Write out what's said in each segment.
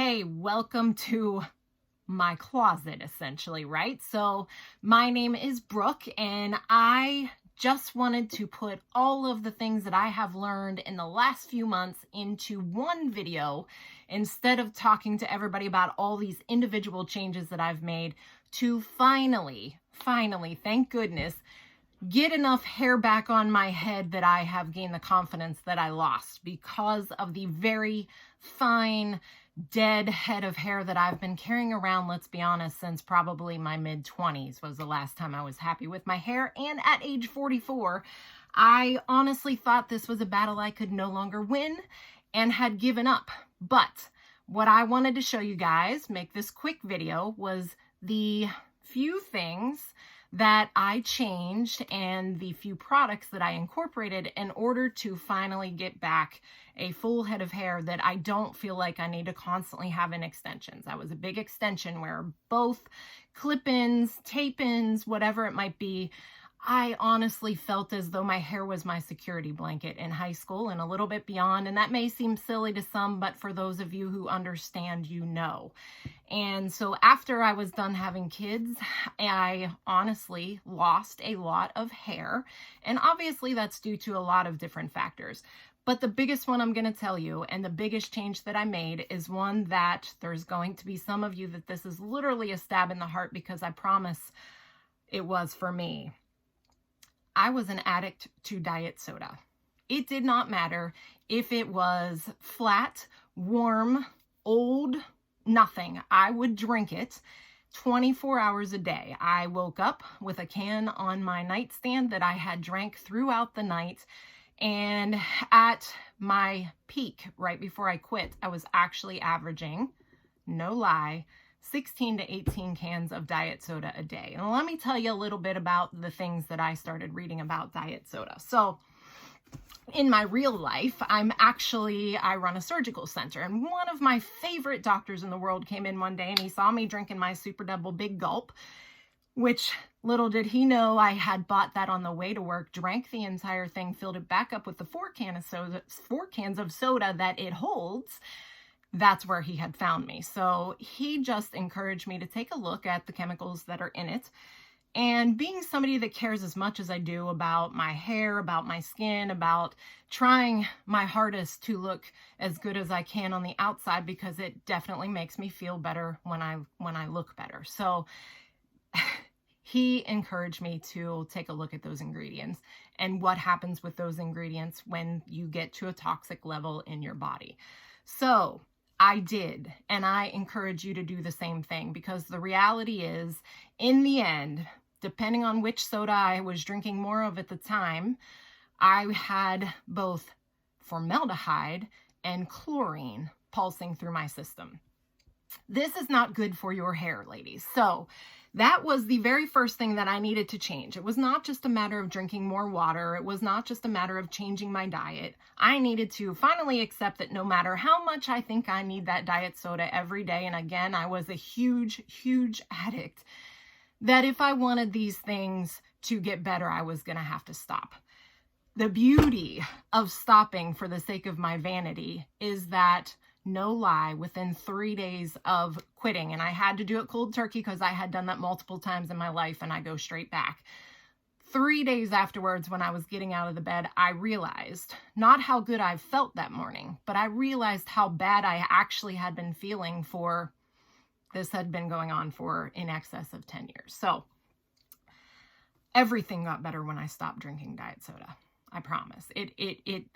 Hey, welcome to my closet, essentially, right? So my name is Brooke, and I just wanted to put all of the things that I have learned in the last few months into one video instead of talking to everybody about all these individual changes that I've made to finally, thank goodness, get enough hair back on my head that I have gained the confidence that I lost because of the very fine, dead head of hair that I've been carrying around, let's be honest, since probably my mid-20s was the last time I was happy with my hair. And at age 44, I honestly thought this was a battle I could no longer win and had given up. But what I wanted to show you guys, make this quick video, was the few things that I changed and the few products that I incorporated in order to finally get back a full head of hair that I don't feel like I need to constantly have in extensions. I was a big extension wearer, both clip-ins, tape-ins, whatever it might be. I honestly felt as though my hair was my security blanket in high school and a little bit beyond. And that may seem silly to some, but for those of you who understand, you know. And so after I was done having kids, I honestly lost a lot of hair. And obviously that's due to a lot of different factors. But the biggest one I'm going to tell you, and the biggest change that I made, is one that there's going to be some of you that this is literally a stab in the heart, because I promise it was for me. I was an addict to diet soda. It did not matter if it was flat, warm, old, nothing. I would drink it 24 hours a day. I woke up with a can on my nightstand that I had drank throughout the night. And at my peak, right before I quit, I was actually averaging, no lie, 16 to 18 cans of diet soda a day. And let me tell you a little bit about the things that I started reading about diet soda. So in my real life, I run a surgical center, and one of my favorite doctors in the world came in one day and he saw me drinking my Super Double Big Gulp, which little did he know I had bought that on the way to work, drank the entire thing, filled it back up with the 4 cans of soda that it holds. That's where he had found me. So he just encouraged me to take a look at the chemicals that are in it. And being somebody that cares as much as I do about my hair, about my skin, about trying my hardest to look as good as I can on the outside, because it definitely makes me feel better when I look better. So he encouraged me to take a look at those ingredients and what happens with those ingredients when you get to a toxic level in your body. So I did, and I encourage you to do the same thing, because the reality is, in the end, depending on which soda I was drinking more of at the time, I had both formaldehyde and chlorine pulsing through my system. This is not good for your hair, ladies. So that was the very first thing that I needed to change. It was not just a matter of drinking more water. It was not just a matter of changing my diet. I needed to finally accept that no matter how much I think I need that diet soda every day, and again, I was a huge addict, that if I wanted these things to get better, I was going to have to stop. The beauty of stopping for the sake of my vanity is that, no lie, within 3 days of quitting, and I had to do it cold turkey because I had done that multiple times in my life and I go straight back. 3 days afterwards, when I was getting out of the bed, I realized not how good I felt that morning, but I realized how bad I actually had been feeling for, this had been going on for in excess of 10 years. So everything got better when I stopped drinking diet soda. I promise.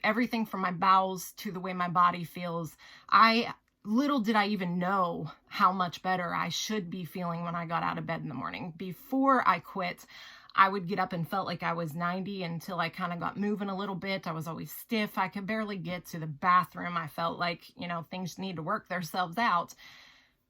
Everything from my bowels to the way my body feels. Little did I even know how much better I should be feeling when I got out of bed in the morning. Before I quit, I would get up and felt like I was 90 until I kind of got moving a little bit. I was always stiff. I could barely get to the bathroom. I felt like, things need to work themselves out.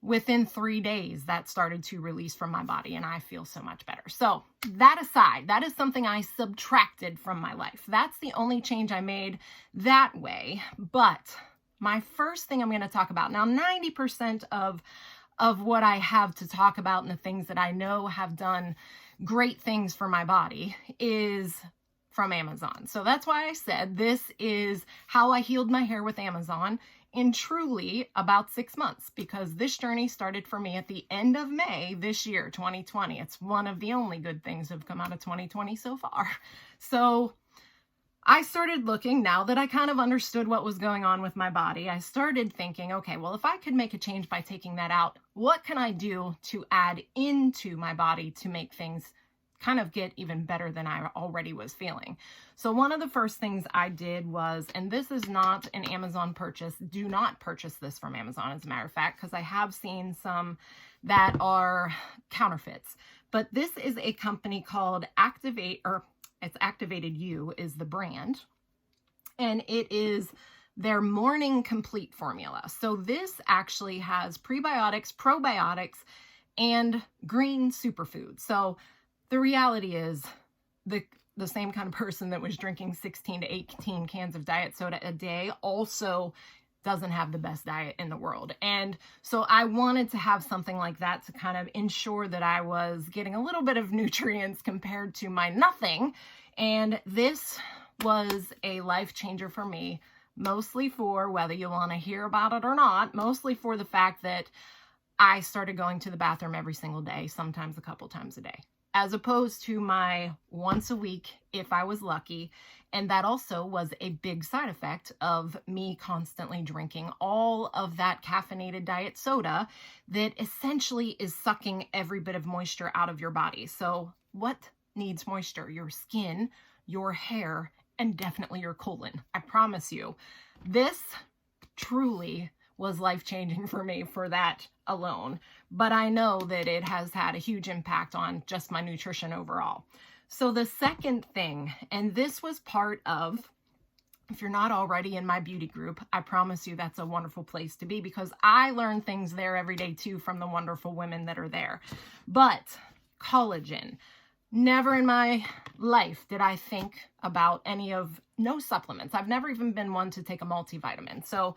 Within 3 days, that started to release from my body, and I feel so much better. So that aside, that is something I subtracted from my life. That's the only change I made that way. But my first thing I'm going to talk about, now 90% of what I have to talk about and the things that I know have done great things for my body is from Amazon. So that's why I said this is how I healed my hair with Amazon. in truly about 6 months, because this journey started for me at the end of May this year, 2020. It's one of the only good things that have come out of 2020 so far. So I started looking, now that I kind of understood what was going on with my body, I started thinking, okay, well, if I could make a change by taking that out, what can I do to add into my body to make things kind of get even better than I already was feeling? So one of the first things I did was, and this is not an Amazon purchase, do not purchase this from Amazon, as a matter of fact, because I have seen some that are counterfeits, but this is a company called it's Activated You is the brand, and it is their Morning Complete formula. So this actually has prebiotics, probiotics, and green superfoods. So the reality is the same kind of person that was drinking 16 to 18 cans of diet soda a day also doesn't have the best diet in the world. And so I wanted to have something like that to kind of ensure that I was getting a little bit of nutrients compared to my nothing. And this was a life changer for me, mostly for, whether you want to hear about it or not, mostly for the fact that I started going to the bathroom every single day, sometimes a couple times a day, as opposed to my once a week if I was lucky. And that also was a big side effect of me constantly drinking all of that caffeinated diet soda that essentially is sucking every bit of moisture out of your body. So what needs moisture? Your skin, your hair, and definitely your colon. I promise you, this truly was life-changing for me for that alone. But I know that it has had a huge impact on just my nutrition overall. So the second thing, and this was part of, if you're not already in my beauty group, I promise you that's a wonderful place to be, because I learn things there every day too from the wonderful women that are there. But collagen, never in my life did I think about no supplements. I've never even been one to take a multivitamin. So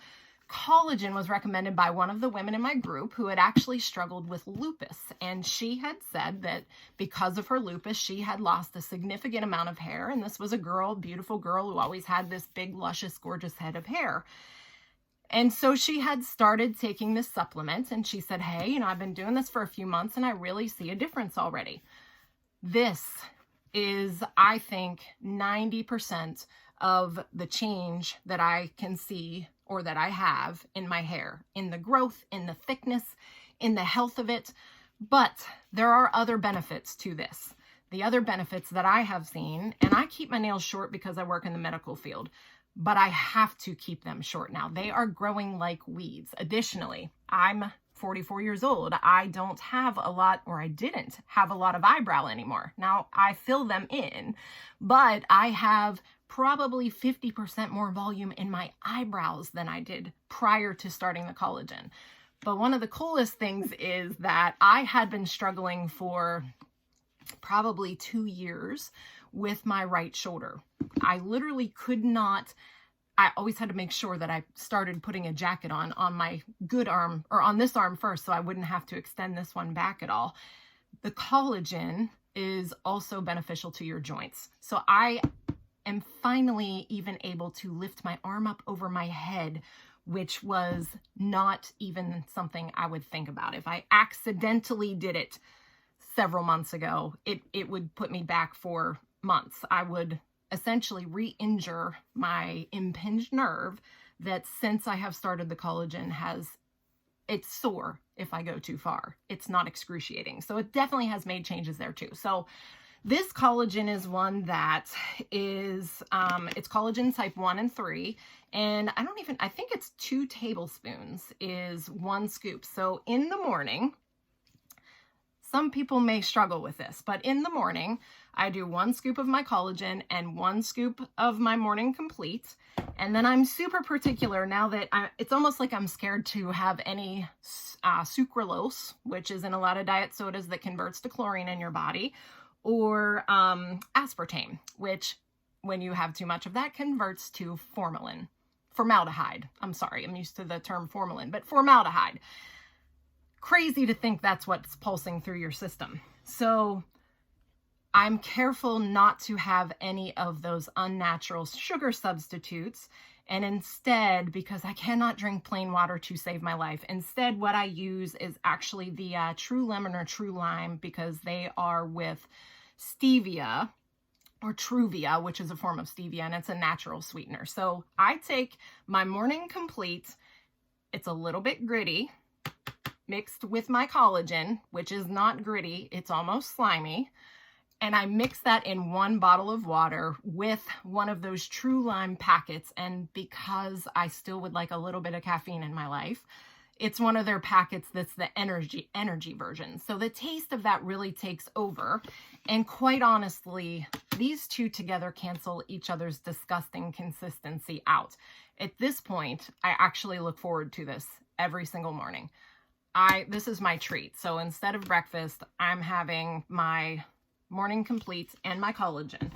collagen was recommended by one of the women in my group who had actually struggled with lupus. And she had said that because of her lupus, she had lost a significant amount of hair. And this was a girl, beautiful girl, who always had this big, luscious, gorgeous head of hair. And so she had started taking this supplement, and she said, hey, I've been doing this for a few months and I really see a difference already. This is, I think, 90% of the change that I can see, or that I have in my hair, in the growth, in the thickness, in the health of it. But there are other benefits to this. The other benefits that I have seen, and I keep my nails short because I work in the medical field, but I have to keep them short now. They are growing like weeds. Additionally, I'm 44 years old. I don't have a lot, or I didn't have a lot of eyebrow anymore. Now I fill them in, but I have probably 50% more volume in my eyebrows than I did prior to starting the collagen. But one of the coolest things is that I had been struggling for probably 2 years with my right shoulder. I literally could not, I always had to make sure that I started putting a jacket on my good arm, or on this arm first, so I wouldn't have to extend this one back at all. The collagen is also beneficial to your joints. So I am finally even able to lift my arm up over my head, which was not even something I would think about. If I accidentally did it several months ago, it would put me back for months. I would essentially re-injure my impinged nerve that, since I have started the collagen, it's sore if I go too far. It's not excruciating. So it definitely has made changes there too. So this collagen is one that is, it's collagen type 1 and 3, and I think it's 2 tablespoons is 1 scoop. So in the morning, some people may struggle with this, but in the morning, I do 1 scoop of my collagen and 1 scoop of my Morning Complete. And then I'm super particular now that it's almost like I'm scared to have any sucralose, which is in a lot of diet sodas that converts to chlorine in your body, or aspartame, which when you have too much of that converts to formaldehyde. I'm sorry, I'm used to the term formalin, but formaldehyde. Crazy to think that's what's pulsing through your system. So I'm careful not to have any of those unnatural sugar substitutes. And instead, because I cannot drink plain water to save my life, instead what I use is actually the True Lemon or True Lime, because they are with stevia or Truvia, which is a form of stevia, and it's a natural sweetener. So I take my Morning Complete, it's a little bit gritty, mixed with my collagen, which is not gritty, it's almost slimy. And I mix that in 1 bottle of water with one of those True Lime packets. And because I still would like a little bit of caffeine in my life, it's one of their packets that's the energy version. So the taste of that really takes over. And quite honestly, these two together cancel each other's disgusting consistency out. At this point, I actually look forward to this every single morning. This is my treat. So instead of breakfast, I'm having my Morning Complete and my collagen.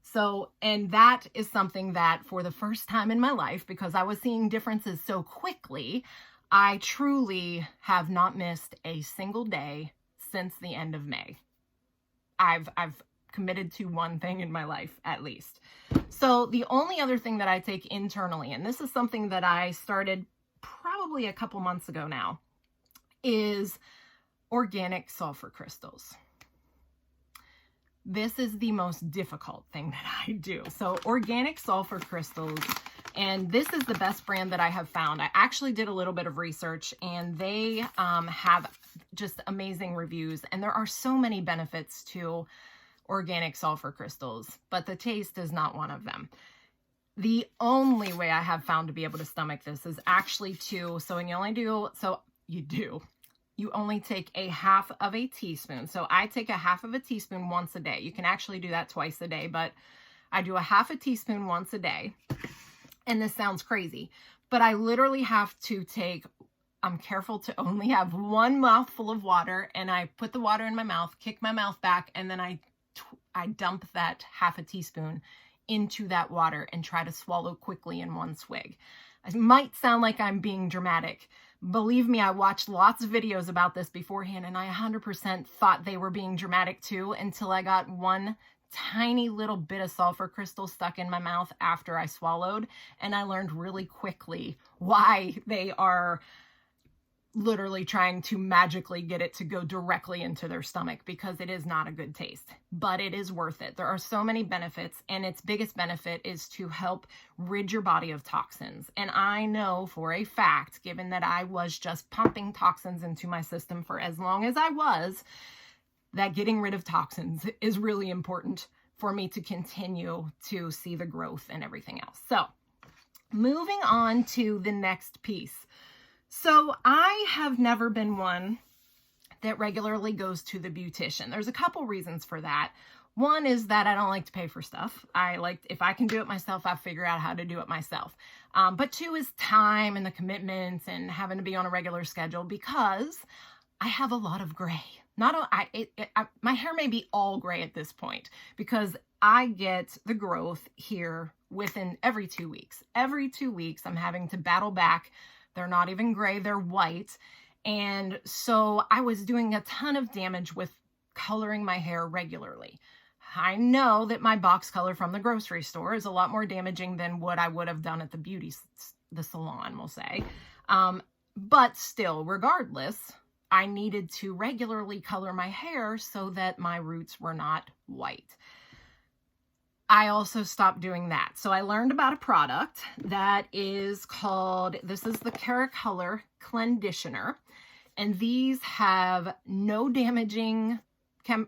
So, and that is something that for the first time in my life, because I was seeing differences so quickly, I truly have not missed a single day since the end of May. I've committed to one thing in my life at least. So the only other thing that I take internally, and this is something that I started probably a couple months ago now, is organic sulfur crystals. This is the most difficult thing that I do. So organic sulfur crystals, and this is the best brand that I have found. I actually did a little bit of research, and they have just amazing reviews, and there are so many benefits to organic sulfur crystals, but the taste is not one of them. The only way I have found to be able to stomach this is actually you only take a half of a teaspoon. So I take a half of a teaspoon once a day. You can actually do that twice a day, but I do a half a teaspoon once a day. And this sounds crazy, but I literally have to take, I'm careful to only have 1 mouthful of water, and I put the water in my mouth, kick my mouth back, and then I dump that half a teaspoon into that water and try to swallow quickly in 1 swig. It might sound like I'm being dramatic. Believe me, I watched lots of videos about this beforehand, and I 100% thought they were being dramatic too, until I got 1 tiny little bit of sulfur crystal stuck in my mouth after I swallowed, and I learned really quickly why they are literally trying to magically get it to go directly into their stomach, because it is not a good taste, but it is worth it. There are so many benefits, and its biggest benefit is to help rid your body of toxins. And I know for a fact, given that I was just pumping toxins into my system for as long as I was, that getting rid of toxins is really important for me to continue to see the growth and everything else. So moving on to the next piece. So I have never been one that regularly goes to the beautician. There's a couple reasons for that. One is that I don't like to pay for stuff. If I can do it myself, I figure out how to do it myself. But 2 is time and the commitments and having to be on a regular schedule, because I have a lot of gray. My hair may be all gray at this point, because I get the growth here within every 2 weeks. Every 2 weeks, I'm having to battle back. They're not even gray, they're white. And so I was doing a ton of damage with coloring my hair regularly. I know that my box color from the grocery store is a lot more damaging than what I would have done at the salon, we'll say. But still, regardless, I needed to regularly color my hair so that my roots were not white. I also stopped doing that. So I learned about a product that is called, this is the KeraColor Clenditioner, and these have no damaging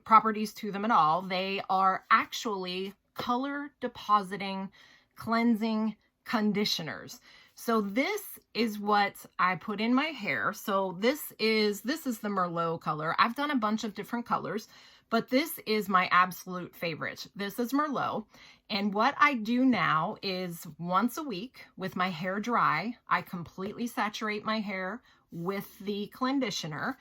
properties to them at all. They are actually color depositing, cleansing conditioners. So this is what I put in my hair. So this is the Merlot color. I've done a bunch of different colors, but this is my absolute favorite. This is Merlot. And what I do now is once a week with my hair dry, I completely saturate my hair with the Clenditioner,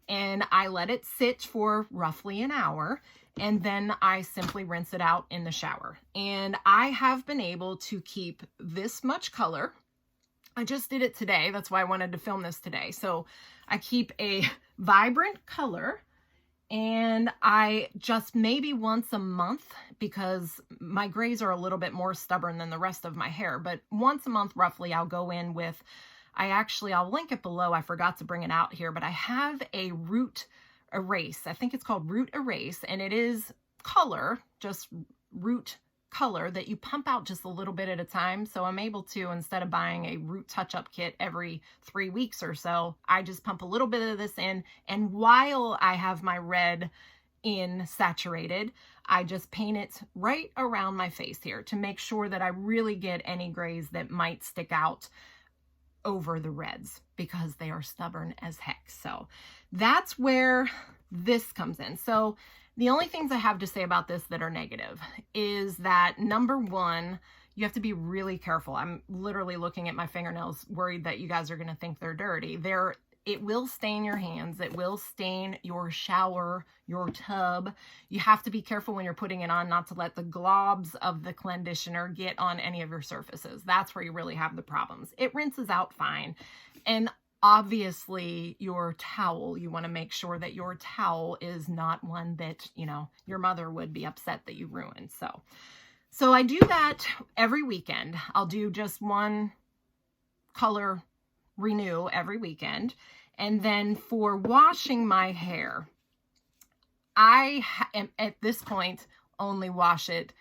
and I let it sit for roughly an hour, and then I simply rinse it out in the shower. And I have been able to keep this much color. I just did it today. That's why I wanted to film this today. So I keep a vibrant color, And I just maybe once a month, because my grays are a little bit more stubborn than the rest of my hair, but once a month roughly I'll go in with, I'll link it below. I forgot to bring it out here, but I have a root erase. I think it's called root erase, and it is color, just root color that you pump out just a little bit at a time. So I'm able to, instead of buying a root touch-up kit every 3 weeks or so, I just pump a little bit of this in, and while I have my red in saturated, I just paint it right around my face here to make sure that I really get any grays that might stick out over the reds, because they are stubborn as heck. So that's where this comes in. So the only things I have to say about this that are negative is that, number one, you have to be really careful. I'm literally looking at my fingernails, worried that you guys are going to think they're dirty. It will stain your hands. It will stain your shower, your tub. You have to be careful when you're putting it on not to let the globs of the Clenditioner get on any of your surfaces. That's where you really have the problems. It rinses out fine. And obviously your towel, you want to make sure that your towel is not one that, you know, your mother would be upset that you ruined. So I do that every weekend. I'll do just one color renew every weekend. And then for washing my hair, I am at this point only wash it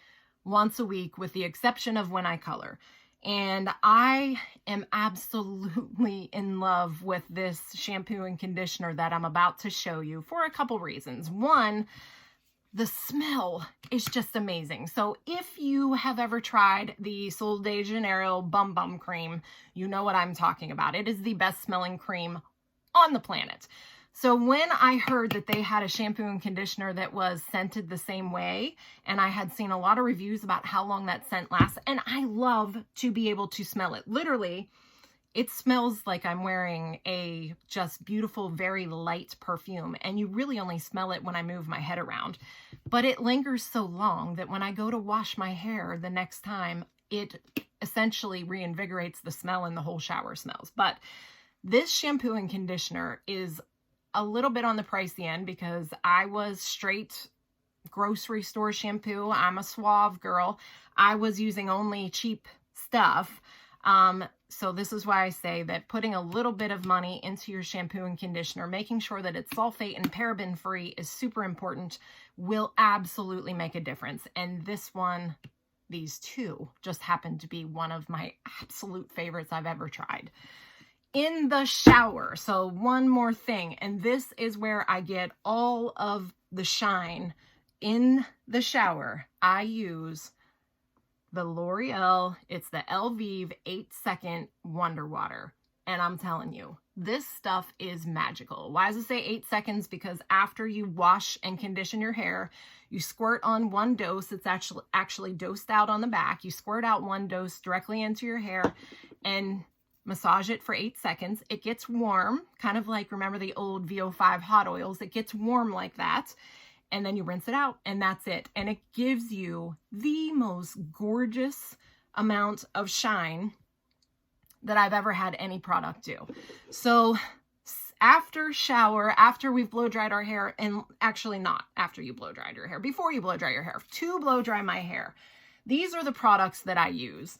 once a week, with the exception of when I color. And I am absolutely in love with this shampoo and conditioner that I'm about to show you for a couple reasons. One, the smell is just amazing. So if you have ever tried the Sol de Janeiro Bum Bum Cream, you know what I'm talking about. It is the best smelling cream on the planet. So when I heard that they had a shampoo and conditioner that was scented the same way, and I had seen a lot of reviews about how long that scent lasts, and I love to be able to smell it. Literally, it smells like I'm wearing a just beautiful, very light perfume, and you really only smell it when I move my head around. But it lingers so long that when I go to wash my hair the next time, it essentially reinvigorates the smell, and the whole shower smells. But this shampoo and conditioner is a little bit on the pricey end, because I was straight grocery store shampoo. I'm a Suave girl. I was using only cheap stuff. So this is why I say that putting a little bit of money into your shampoo and conditioner, making sure that it's sulfate and paraben free, is super important, will absolutely make a difference. And this one, these two, just happen to be one of my absolute favorites I've ever tried. In the shower, so one more thing, and this is where I get all of the shine. In the shower, I use the L'Oreal, it's the Elvive 8-second Wonder Water. And I'm telling you, this stuff is magical. Why does it say 8 seconds? Because after you wash and condition your hair, you squirt on one dose. It's actually dosed out on the back. You squirt out one dose directly into your hair and massage it for 8 seconds. It gets warm, kind of like, remember the old VO5 hot oils? It gets warm like that. And then you rinse it out, and that's it. And it gives you the most gorgeous amount of shine that I've ever had any product do. So after shower, after we've blow dried our hair, and actually not after you blow dried your hair, before you blow dry your hair, to blow dry my hair, these are the products that I use.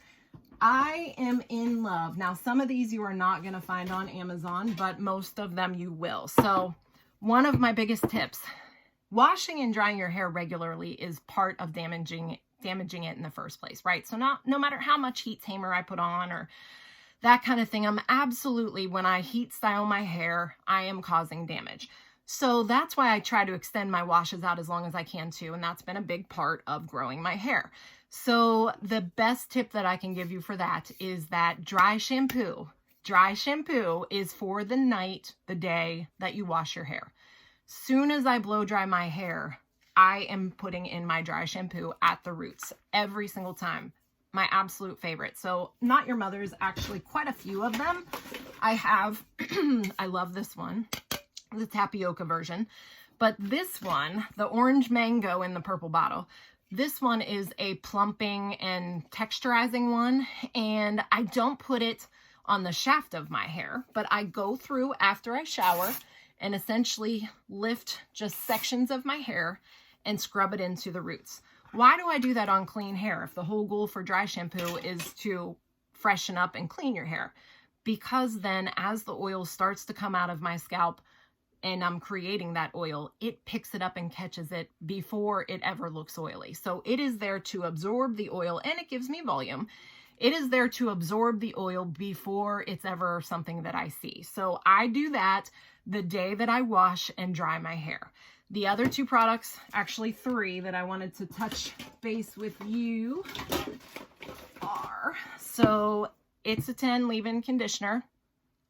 I am in love. Now, some of these you are not going to find on Amazon, but most of them you will. So one of my biggest tips, washing and drying your hair regularly is part of damaging it in the first place, right? So no matter how much heat tamer I put on or that kind of thing, I'm absolutely, when I heat style my hair, I am causing damage. So that's why I try to extend my washes out as long as I can too, and that's been a big part of growing my hair. So the best tip that I can give you for that is that dry shampoo is for the night, the day that you wash your hair. Soon as I blow dry my hair, I am putting in my dry shampoo at the roots every single time. My absolute favorite. So Not Your Mother's, actually quite a few of them I have. I love this one, the tapioca version. But this one, the orange mango in the purple bottle, this one is a plumping and texturizing one, and I don't put it on the shaft of my hair, but I go through after I shower and essentially lift just sections of my hair and scrub it into the roots. Why do I do that on clean hair if the whole goal for dry shampoo is to freshen up and clean your hair? Because then as the oil starts to come out of my scalp and I'm creating that oil, it picks it up and catches it before it ever looks oily. So it is there to absorb the oil, and it gives me volume. It is there to absorb the oil before it's ever something that I see. So I do that the day that I wash and dry my hair. The other two products, actually three, that I wanted to touch base with you are, so It's a 10 leave-in conditioner.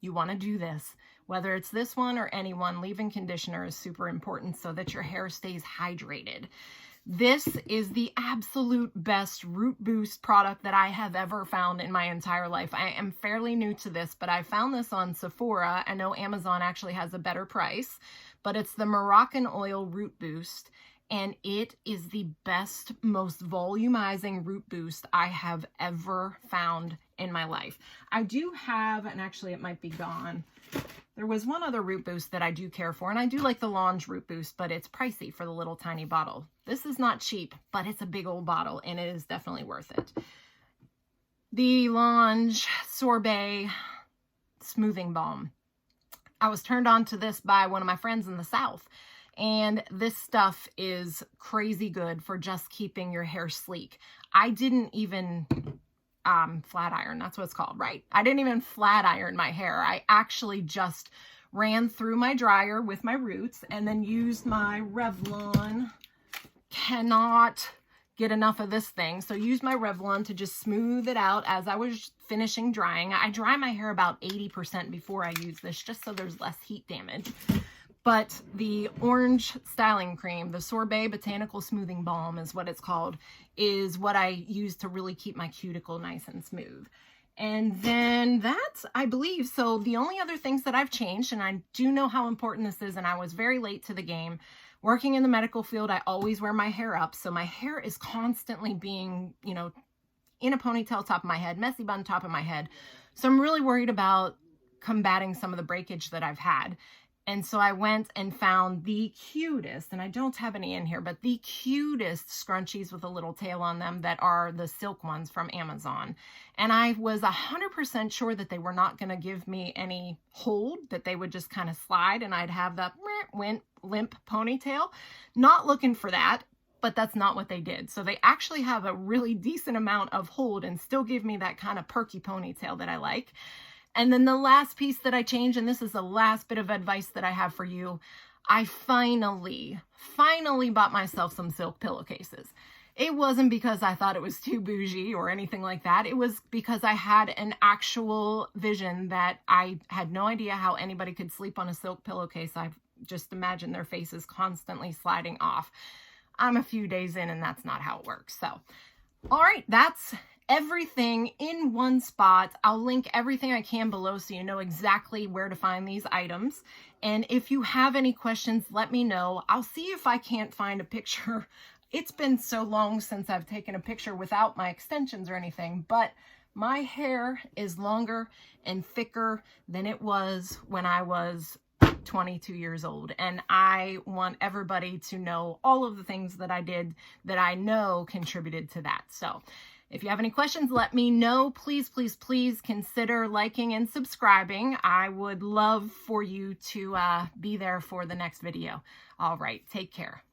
You want to do this. Whether it's this one or any one, leave-in conditioner is super important so that your hair stays hydrated. This is the absolute best root boost product that I have ever found in my entire life. I am fairly new to this, but I found this on Sephora. I know Amazon actually has a better price, but it's the Moroccan Oil Root Boost, and it is the best, most volumizing root boost I have ever found in my life. I do have, and actually it might be gone, there was one other root boost that I do care for, and I do like the Lange root boost, but it's pricey for the little tiny bottle. This is not cheap, but it's a big old bottle, and it is definitely worth it. The Lange Sorbet Smoothing Balm. I was turned on to this by one of my friends in the South, and this stuff is crazy good for just keeping your hair sleek. I didn't even flat iron, that's what it's called, right? I didn't even flat iron my hair. I actually just ran through my dryer with my roots and then used my Revlon. Cannot get enough of this thing. So use my Revlon to just smooth it out as I was finishing drying. I dry my hair about 80% before I use this, just so there's less heat damage. But the orange styling cream, the Sorbet Botanical Smoothing Balm is what it's called, is what I use to really keep my cuticle nice and smooth. And then that's, I believe, so the only other things that I've changed, and I do know how important this is, and I was very late to the game. Working in the medical field, I always wear my hair up, so my hair is constantly being, you know, in a ponytail top of my head, messy bun top of my head. So I'm really worried about combating some of the breakage that I've had. And so I went and found the cutest, and I don't have any in here, but the cutest scrunchies with a little tail on them that are the silk ones from Amazon. And I was 100% sure that they were not going to give me any hold, that they would just kind of slide and I'd have that limp ponytail. Not looking for that, but that's not what they did. So they actually have a really decent amount of hold and still give me that kind of perky ponytail that I like. And then the last piece that I changed, and this is the last bit of advice that I have for you, I finally bought myself some silk pillowcases. It wasn't because I thought it was too bougie or anything like that. It was because I had an actual vision that I had no idea how anybody could sleep on a silk pillowcase. I just imagine their faces constantly sliding off. I'm a few days in and that's not how it works. So, all right, that's everything in one spot. I'll link everything I can below so you know exactly where to find these items. And if you have any questions, let me know. I'll see if I can't find a picture. It's been so long since I've taken a picture without my extensions or anything, but my hair is longer and thicker than it was when I was 22 years old. And I want everybody to know all of the things that I did that I know contributed to that. So if you have any questions, let me know. Please, please, please consider liking and subscribing. I would love for you to be there for the next video. All right, take care.